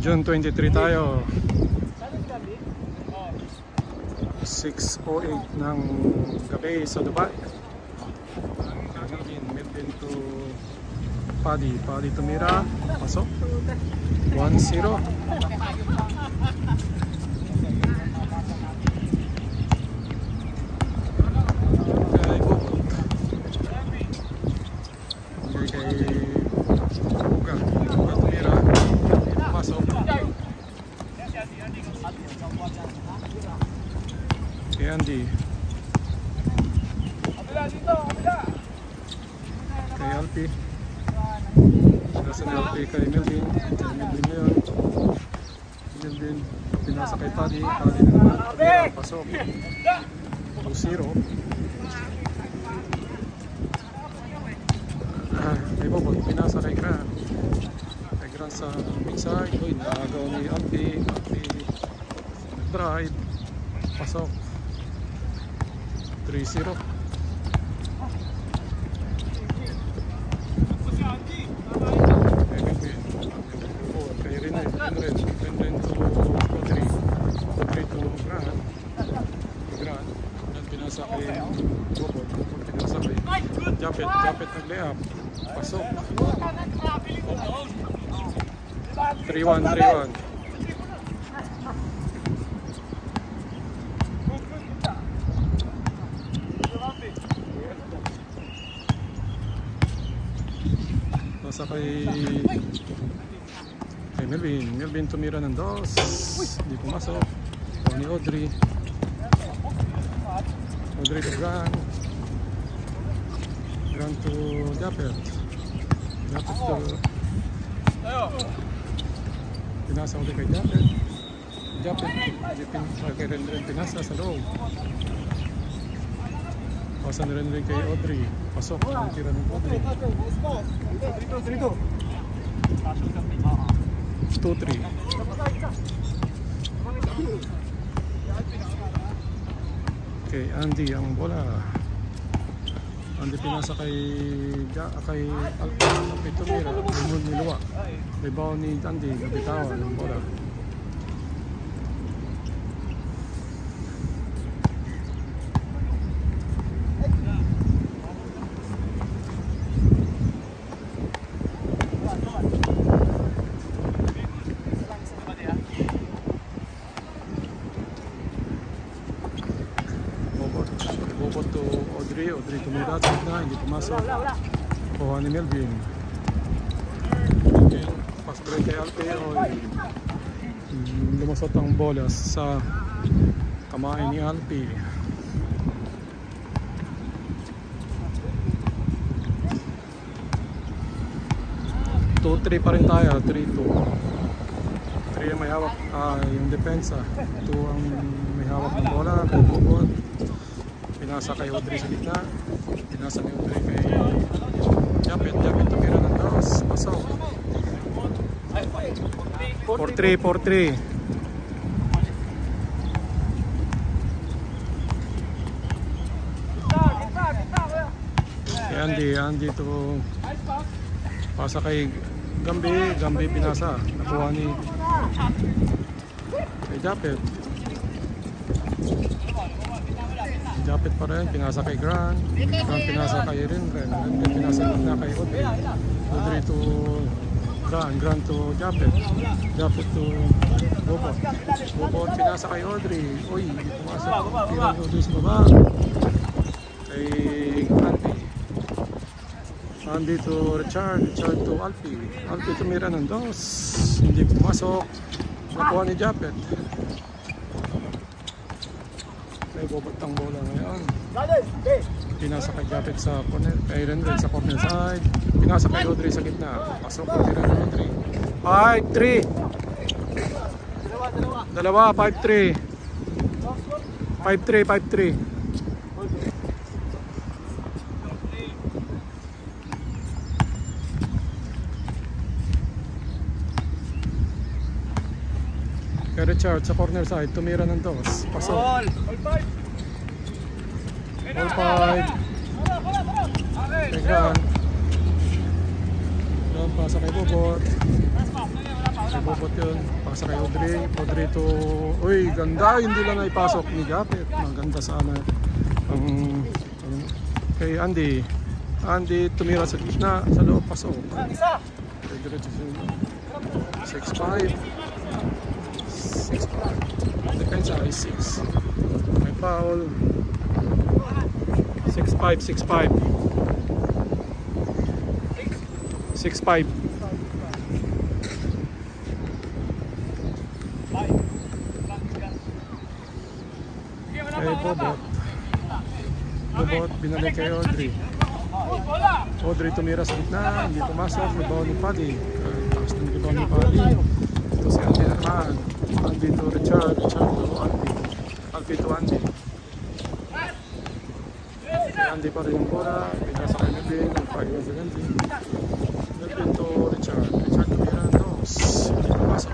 June 23 tayo. 6:08 ng gabi sa Dubai. Melvin to Paddy tumira, pasok 1-0. Kay Andy, kay Alpi, nasa ni Alpi kay Melvin na yun. Melvin pinasa kay Paddy naman, pasok 2-0. Kay Bobot pinasa kay Gran sa inside. Uy, nakagaw ni Alpi drive, pasok 3-0. Kay Renren to Rodri to Gran. Dan pinasa kay Bobot pinasa kay Japet nag-layup, pasok 3-1. Nasa kay Melvin tumira ng 2, hindi pumasok. Ni Audrey to Gran to Japet to pinasa ulit kay Japet kay Renren, pinasa sa loob. Pasa na rin kay Audrey, pasok ang tira ng Audrey. 2-3. Kay Andy ang bola. Andy pinasa kay Alpi tumira, niluwa. Rebound ni Andy, nabitawan ng bola. Bobot to Audrey tumira sa gitna, hindi pumasok. Kuha ni Melvin. Okay, pasok rin kay Alpi. Lumasot ang bola sa kamay ni Alpi. So 3 pa rin tayo, 3-2. 3 ang may hawak, yung depensa. 2 ang may hawak ng bola, kay Bobot. Pinasa kay Audrey sa gitna. Pinasa ni Audrey kay Japet tumira ng 2, pasok 4-3. Andy to pasa kay Gambi pinasa, nakuha ni kay Japet pa rin, pinasa kay Gran pinasa kay Renren pinasa na kay Audrey to Gran to Japet to Bobot pinasa kay Audrey. Uy, hindi pumasok, tira ni Audrey sa baba kay Andy to Richard to Alpi tumira ng 2, hindi pumasok, nakuha ni Japet. May Bobot ang bola ngayon. Pinasa kay Japet sa corner, kay Renren sa corner side. Pinasa kay Audrey sa gitna. Pasok ang tira ng Audrey. 5-3. 5-3. Kay Richard sa corner side, tumira ng 2, pasok. All 5. Kay Gran. Pasa kay Bobot. Bobot yun. Pasa kay Audrey. Audrey to... Uy, ganda. Hindi lang naipasok ni Japet. Maganda sana. Kay Andy. Andy tumira sa gitna. Sa loob, pasok. Diretso siya. 6'5". 6'5". Depensa ay 6. May foul. 6'5". 6'5". 6'5". Kay Bobot. Bobot, binalik kay Audrey. Audrey tumira sa gitna, hindi pumasok. Rebound ni Paddy. Tapos ng rebound ni Paddy. Ito si Andy naman. Andy to Richard. Richard to Andy. Alfie to Andy. Andy pa rin yung bola. Pinasa kay Melvin. Nag-fire sa Andy. Melvin to Richard. Richard tumira. Dos. Hindi pumasok.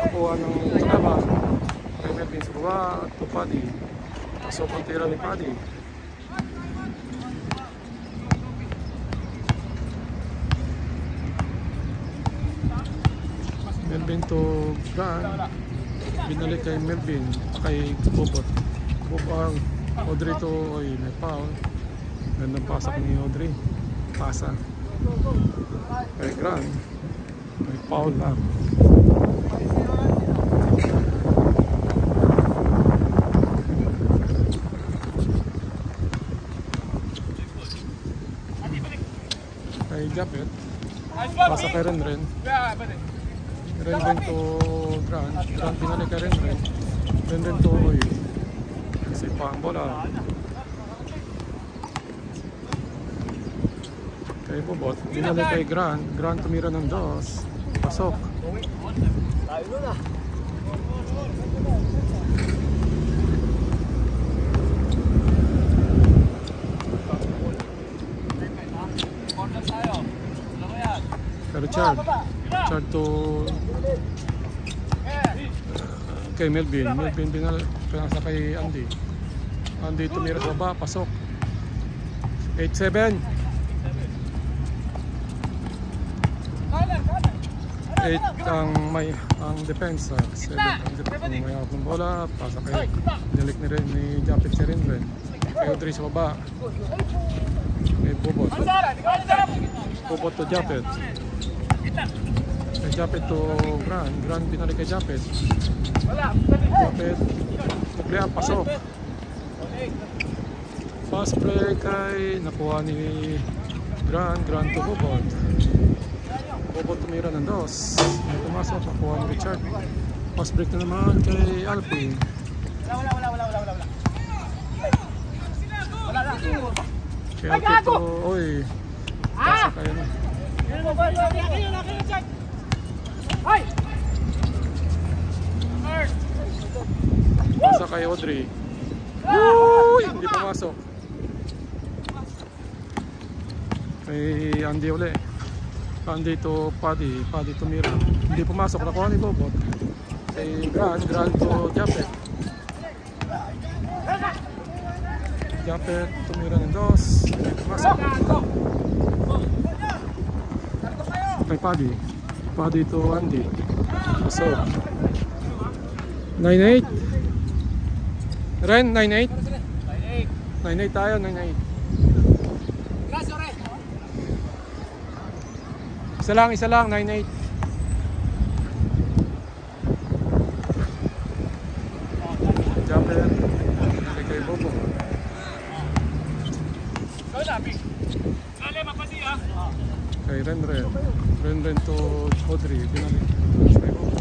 Nakuha ng Tanaba kay Melvin sa baba to Paddy. Pasok ang tira ni Paddy. Melvin to Gan. Binalik kay Melvin kay Bobot. Bobot Audrey to may foul. Gandang pasak ni Audrey. Pasa kay Gran. May foul lang. Kay Japet. Pasa kay Renren. Renren to Grant. Grant binalik kay Renren. Renren to Oy. Kasi pa ang bola. Kay Bobot. Binalik kay Grant. Grant tumira ng dos. Pasok. Richard. Richard to kay Melvin. Melvin pinasa kay Andy. Andy tumira sa baba. Pasok. 8-7. 8 ang depensa. 7 ang may hawak ng bola. Pasa kay Dilik ni rin ni Japet si Renren. Kay Audrey sa baba. Kay Bobot. Bobot to Japet. Kay Japet to Gran. Gran binalik kay Japet. Japet. Tuklian, pasok. Fast break kay nakuha ni Gran. Gran to Bobot. Bobot tumira ng dos. May pumasok, nakuha ni Richard. Fast break na naman kay Alfie. Kay Alfie to, oy. Pasa kayo na. Pasa kay Audrey. Uy! Hindi pumasok. Kay Andy uli. Andy to Paddy. Paddy tumira. Hindi pumasok. Nakuha ni Bobot. Kay Gran to Japet. Japet tumira ng dos. Hindi pumasok. Kay Paddy. Paddy to Andy. Pasok. 9-8. Ren, 9-8. 9-8 tayo, 9-8. Isa lang, 9-8. Japet. Kay Bobo. Kay Renren. Renren to Audrey. Binalik. Kay Bobo.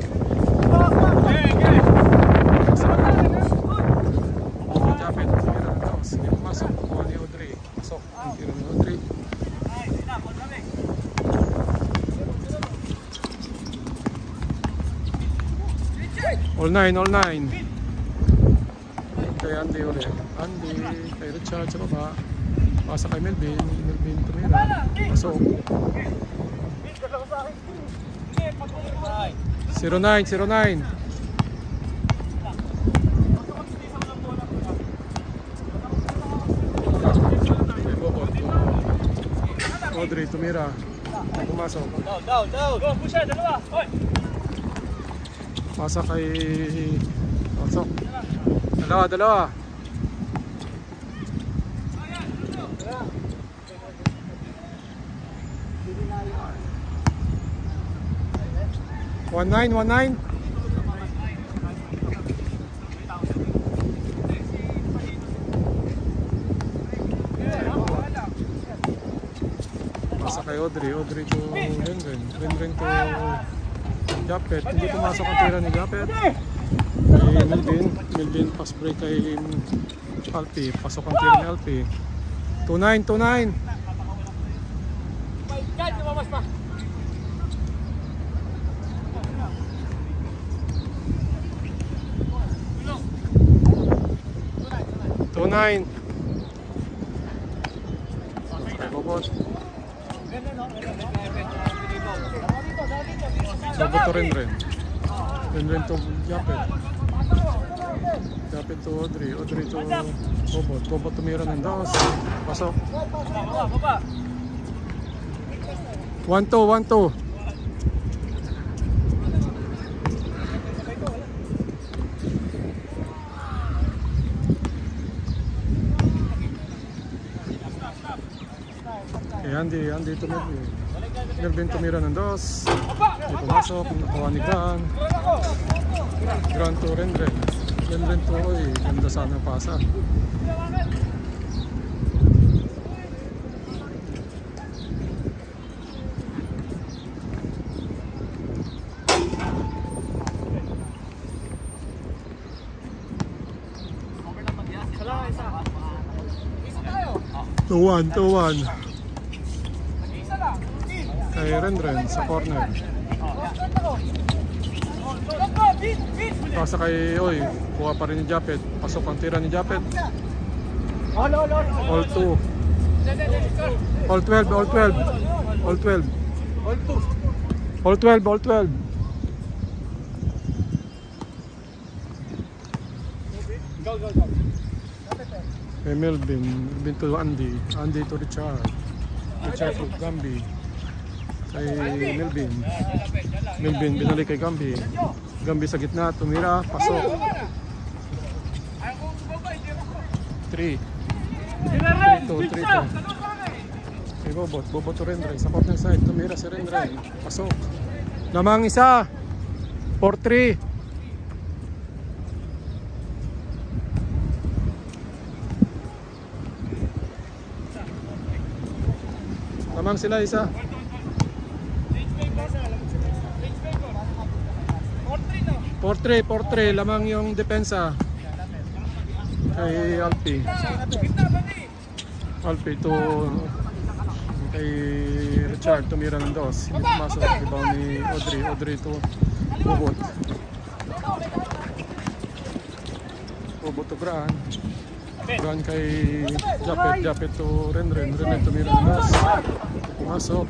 Japet. Sige, pumasok. Kuha ni Audrey. Pasok. Ang tira ni Audrey. All nine. Kay Andy ulit. Andy, kay Richard sa baba. Pasa kay Melvin. Melvin tumira. Pasok. 09. Audrey tumira. Ay pumasok. Down. Go, push it, dalawa. Hoy. Pasa kay pasok. Dalawa. 19. Pasa kay Audrey to Renren to Japet. Hindi pumasok ang tira ni Japet. Kay Melvin pass break kay Alpi. Pasok ang tira ni Alpi. 2-9. Kahit lumamas pa. 2-9. Bobot. Bobot to Renren to Japet. Japet to Audrey to Bobot tumira ng daos. Pasok. 1-2. Andy to Melvin tumira ng dos. Hindi pumasok. Nakuha ni Gran to Renren to ganda sana pasa. Two one. Kay Renren sa corner. Pasa kay kuha pa rin ni Japet. Pasok ang tira ni Japet. All 2. All 12. Go. Kay Melvin to Andy to Richard to Gambi. Kay Melvin binalik kay Gambi sa gitna, tumira, pasok. 3-2. Kay Bobot to Renren sa corner side, tumira si Renren, pasok. Lamang isa. 4-3. Lamang sila isa. 4-3, lamang yung depensa kay Alpi to kay Richard tumira ng dos. Hindi pumasok. Ibaw ni Audrey to Bobot to Gran kay Japet to Renren tumira ng dos. Pumasok.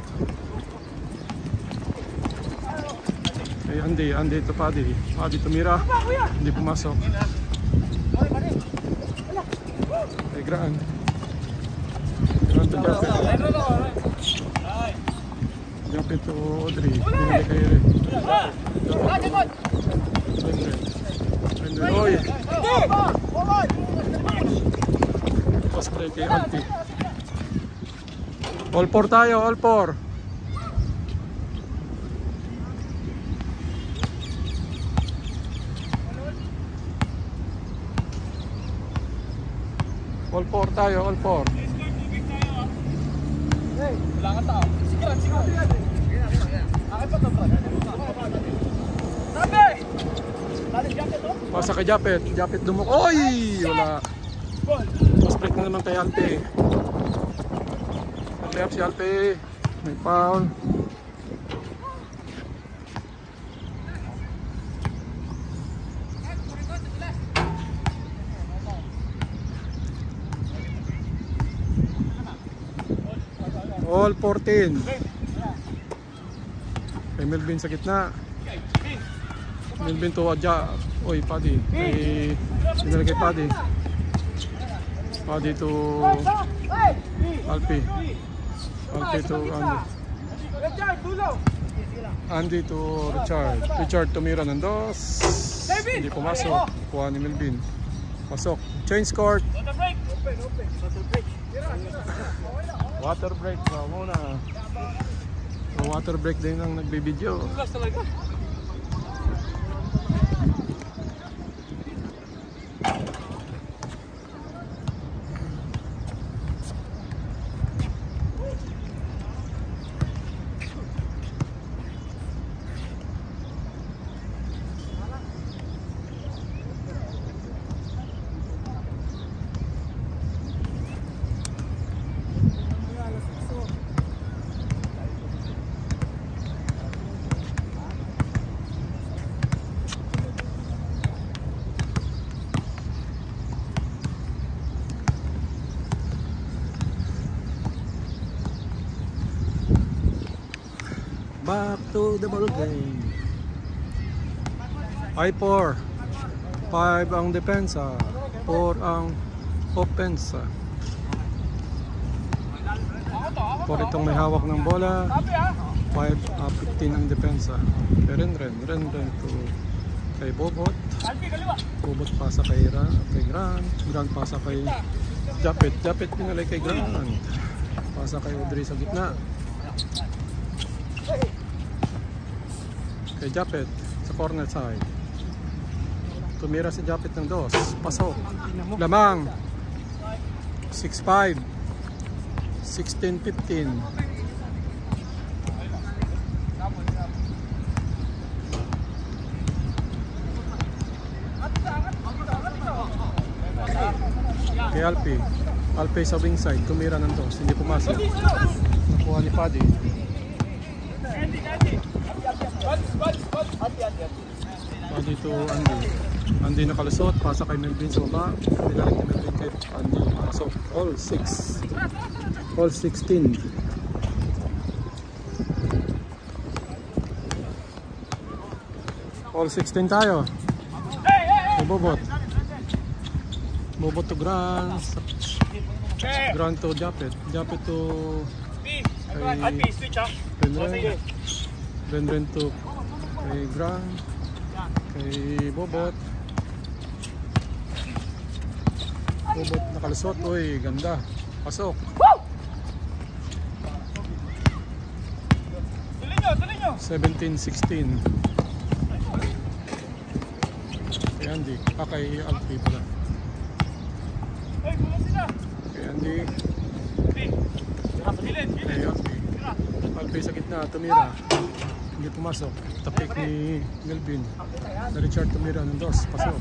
Kay Andy to Paddy tumira, hindi pumasok. Kay Gran to Japet to Audrey, binili kay Renren. Pass play kay Alpi. All 4 tayo, all 4. All 4 tayo, all 4. Hey, kailangan tao. Sige lang. Akin pa to, bro. Sabi! Daling Japet to? Pasa kay Japet dumuk. Oy! Wala. Mas break na naman kay Alpi. Si Alpi. May foul. All 14. Kay Melvin sa gitna. Melvin to Paddy. Binalik kay Paddy to Alpi. Alpi to Andy to Richard. Richard tumira ng dos. Hindi pumasok. Kuha ni Melvin. Pasok. Change court. Water break. Muna. Water break din ang nagbibideo. Back to the ball game. I4. 5 ang depensa. 4 ang offensa. 4 itong may hawak ng bola. 15 ang depensa. Ren to kay Bobot. Bobot pasa kay Grant. Grant pasa kay Japet. Japet pinalay kay Grant. Pasa kay Audrey sa gitna. Kay Japet sa corner side. Tumira si Japet ng dos. Pasok. Lamang. 6-5. 16-15. Kay Alpi. Alpi sa wing side. Tumira ng dos. Hindi pumasok. Nakuha ni Paddy. Paddy to Andy. Andy nakalusot. Pasa kay Melvin sa baba. Pinalik ni Melvin kay Andy. Pasok. All 6. All 16. All 16 tayo. Bobot. Bobot to Grant. Grant to Japet. Japet to Ren to kay Grant. Kay Bobot. Bobot nakalusot. Uy, ganda. Pasok. 17-16. Kay Andy. Kay Alpi pala. Kay Andy. Kay Alpi. Alpi sa gitna. Tumira. Hindi pumasok. Tapik ni Melvin. Na Richard tumira ng dos. Pasok.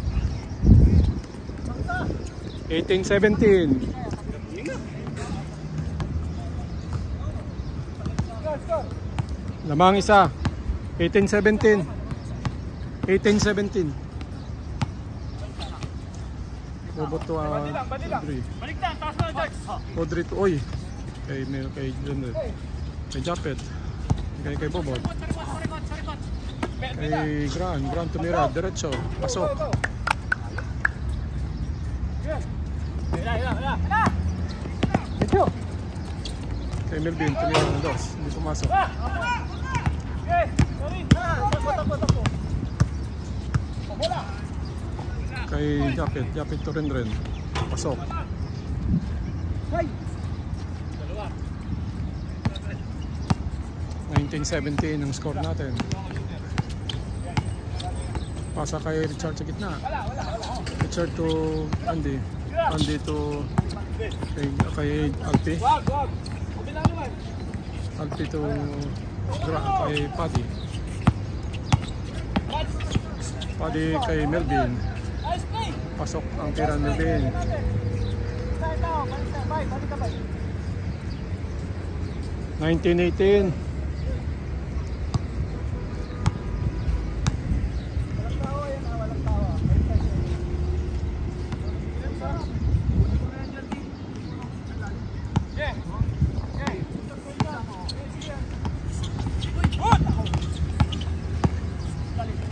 18-17. Lamang isa. 18-17. 18-17. Bobot to Audrey. Audrey to Oy. Kay Jenner. Kay Japet. Kay Bobot. Kay Grant tumira. Diretso. Pasok. Kay Melvin tumira ng dos. Hindi pumasok. Kay Japet to Ren. Pasok. 19-17 ang score natin. Pasa kay Richard sa gitna. Richard to Andy. Andy to kay Alpi. Alpi to kay Paddy. Paddy kay Melvin. Pasok ang tira ng Melvin. 19-18.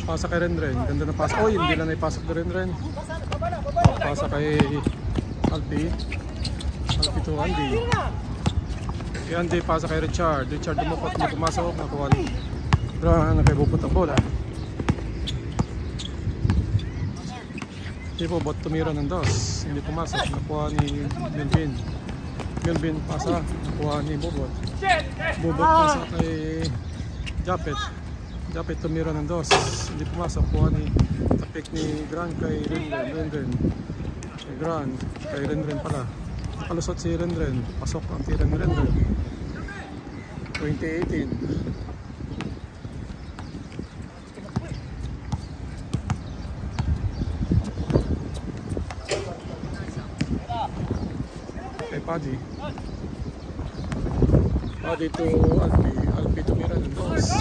Pasa kay Ren. Ganda na pasa. Oh, hindi lang naipasok na Ren. Pasa kay Alpi. Alpi to Andy. Andy pasa kay Richard. Richard dumukot, hindi pumasok. Nakuha ni Grant, nakibupot ang bola. Hindi po, bot tumira ng dos. Hindi pumasok. Nakuha ni Melvin. Melvin pasa. Nakuha ni Bobot. Bobot pasa kay Japet. Japet tumira ng dos. Hindi pumasok. Kuha ni tapik ni Grant kay Rendren. Kay Grant. Kay Rendren pala. Nakalusot si Rendren. Pasok ang tira ni Rendren. 2018. Paddy to Alpi tumira ng dos.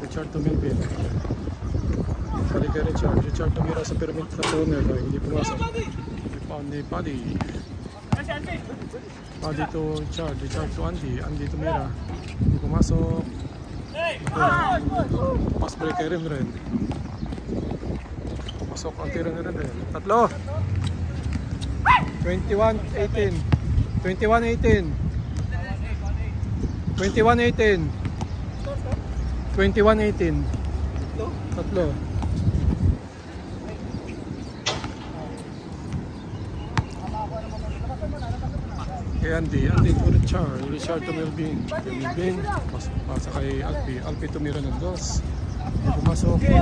Richard to Melvin. Balik kay Richard tumira sa pyramid na corner, hindi pumasok. Ni Paddy to Richard to Andy tumira, hindi pumasok. Pass break kay Ren. Pasok ang tira na rin. Tatlo. 21-18. 21-18. 21-18. 21-18. Tatlo. Kay Andy to Richard to Melvin. Melvin, pasa kay Alpi tumira ng dos. Pumasok kay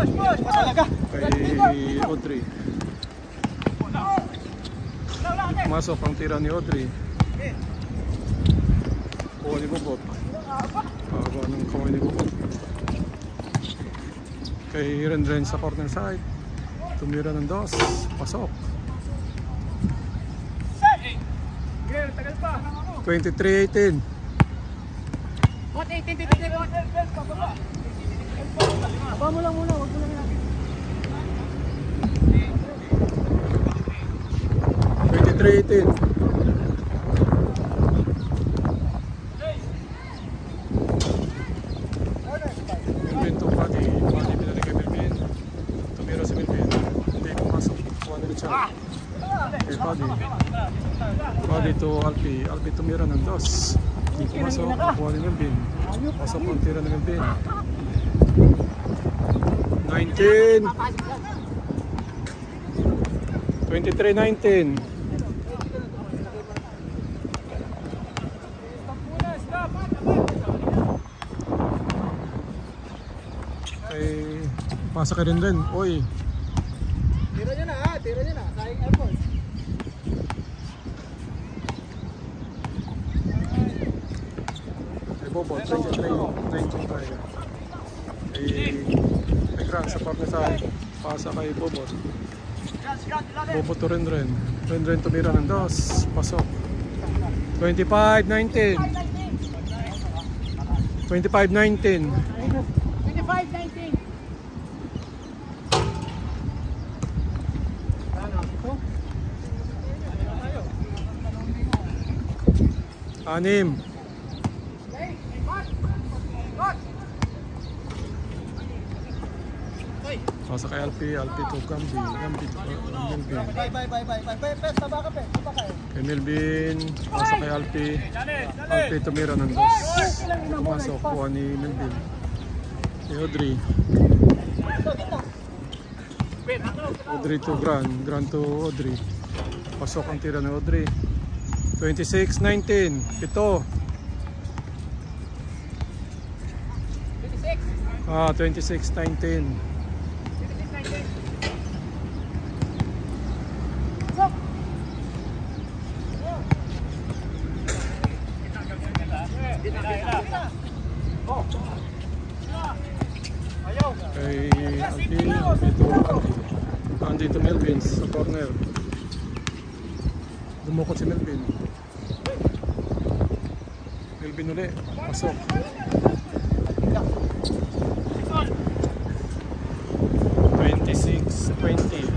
Audrey. Pumasok ang tira ni Audrey. Kuha ni Bobot. Kuha ng kamay ni Bobot. Kay Rendren sa corner side. Tumira ng dos. Pasok. 23-18. What 18? Aba mo lang muna, wag mo lang natin. 23-18. Melvin to Paddy pinali kay Melvin. Tumira si Melvin. Hindi pumasok. Kuha ni Richard. Kay Paddy to Alpi tumira ng dos. Hindi pumasok. Kuha ni Melvin. Pasok ang tira ng Melvin. 19. 23-19. Ay, pasa ka rin. Oy. Tira niya na, sayang effort. Ay, Bobo, 23-19 tayo. Ay, Grant sa partner side. Pasa kay Bobo. Bobo to Rendren tumira ng dos. Pasok. 25-19. 25-19. 25-19. Anim. Pasa kay Alpi to Gambi to Melvin. Kay Melvin, pasa kay Alpi tumira ng dos. Pumasok kuha ni Melvin. Kay Audrey to Grant to Audrey. Pasok ang tira ng Audrey. 26-19. Pito. 26-19. Kay Andy to Melvin sa corner. Dumukot si Melvin. Melvin ulit. Pasok. 26-20.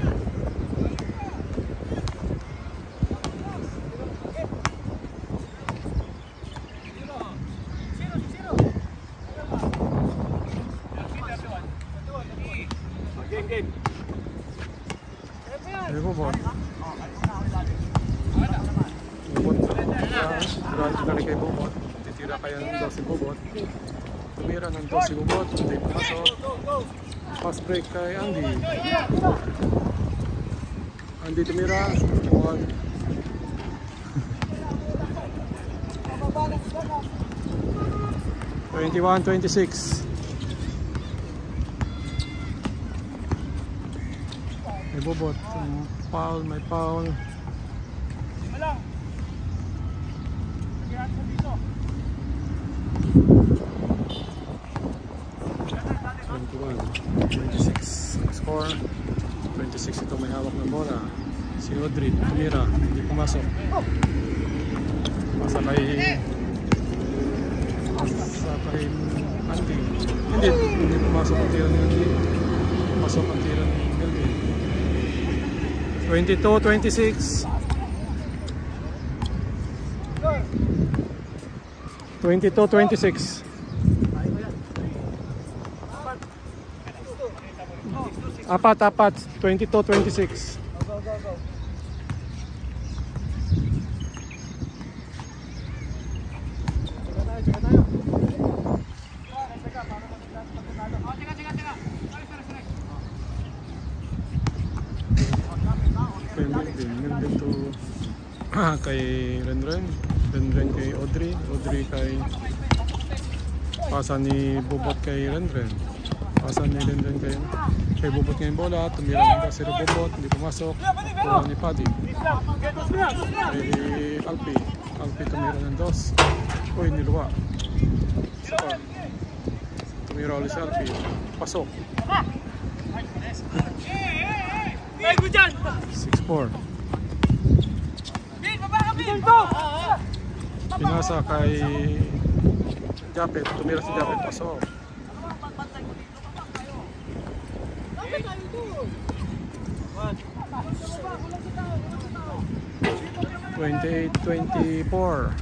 May bubot. Bubot. Durante na rin kay bubot. Titira kaya ng 12 bubot. Tumira ng 12 bubot. Hindi pumasok. Fast break kay Andy. Andy tumira. 21-26. May bubot. Foul, may foul. 26 score. 26 ito may hawak ng bola. Si Audrey tumira, hindi pumasok. Pasa kay Andy. Hindi pumasok ang tira ni Andy. Pumasok ang tira ni Melvin. 22-26. 22-26. Apat. 22-26. Melvin to kay Renren kay Audrey kay pasa ni Bubot kay Renren, pasa ni Renren kay Bubot ngayon bola, tumira ng kasi Bubot, hindi pumasok, kuha ni Paddy kay Alpi tumira ng dos, uy niluwa saka tumira ulit si Alpi, pasok 6-4. Pinasa kay Japet, tumira si Japet, pasok. (28-24).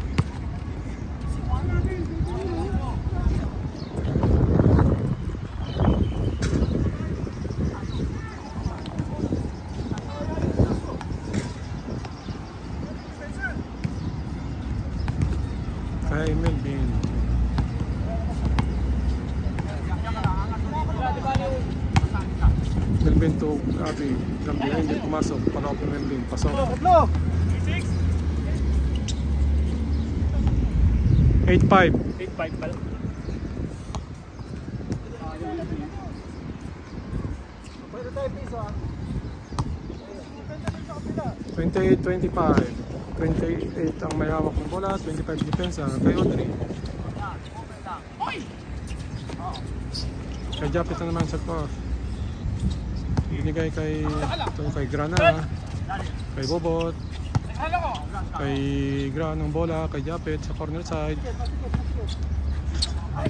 Kay Melvin. Melvin to Abby. Gambiya hindi pumasok. Palawak ni Melvin. Pasok. 8-5. 8-5 pala. 28-25. 28 ang may hawak ng bola, 25 depensa kay Audrey. Kay Japet na naman sa court. Binigay kay Grana, kay Bobot, kay Grana ng bola, kay Japet sa corner side.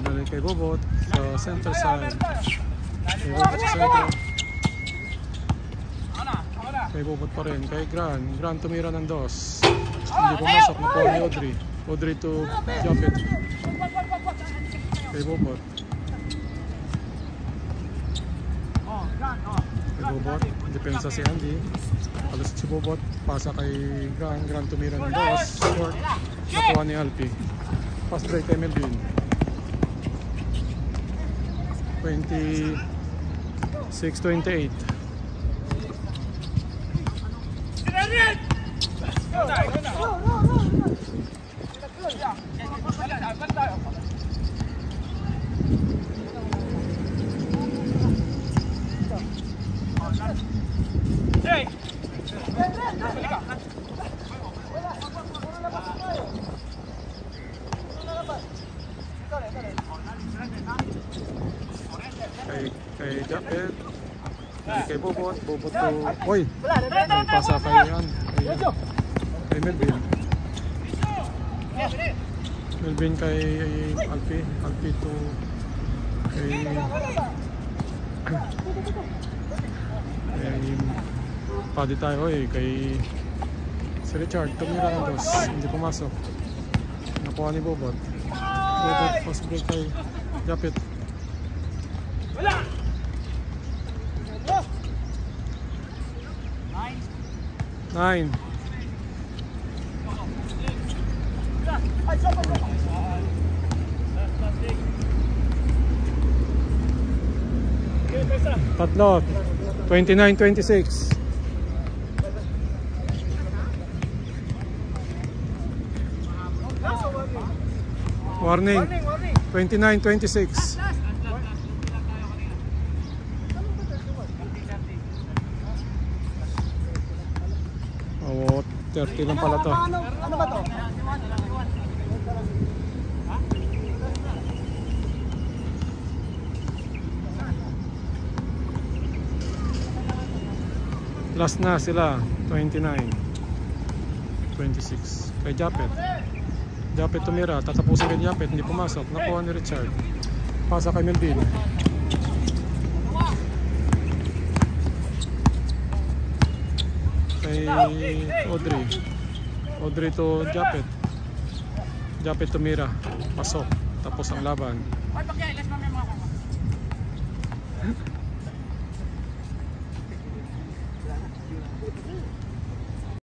Binigay kay Bobot sa center side. Kay Bobot sa center. Kay Bobot pa rin, kay Gran tumira ng dos. Hindi pumasok, nakuha ni Audrey to Japet. Kay Bobot. Kay Bobot, depensa si Andy. Kalusot si Bobot, pasa kay Gran tumira ng dos. Short, nakuha ni Alpi. Pass break kay Melvin. 26-28. Kay Japet, kay Bobot to, oy, may pasa kay Melvin. Melvin kay Alpi to kay Paddy tayo kay si Richard, tumira ng dos, hindi pumasok. Nakuha ni Bobot. Post break kay Japet. 9. Tatlo. 29-26. Warning. 29-26. Oh, 30 lang pala to. Ano ba to? Last na sila, 29-26. Kay Japet. Japet tumira, tatapusin kay Japet, hindi pumasok. Nakuha ni Richard. Pasa kay Melvin. Kay Audrey. Audrey to Japet. Japet tumira, pasok. Tapos ang laban.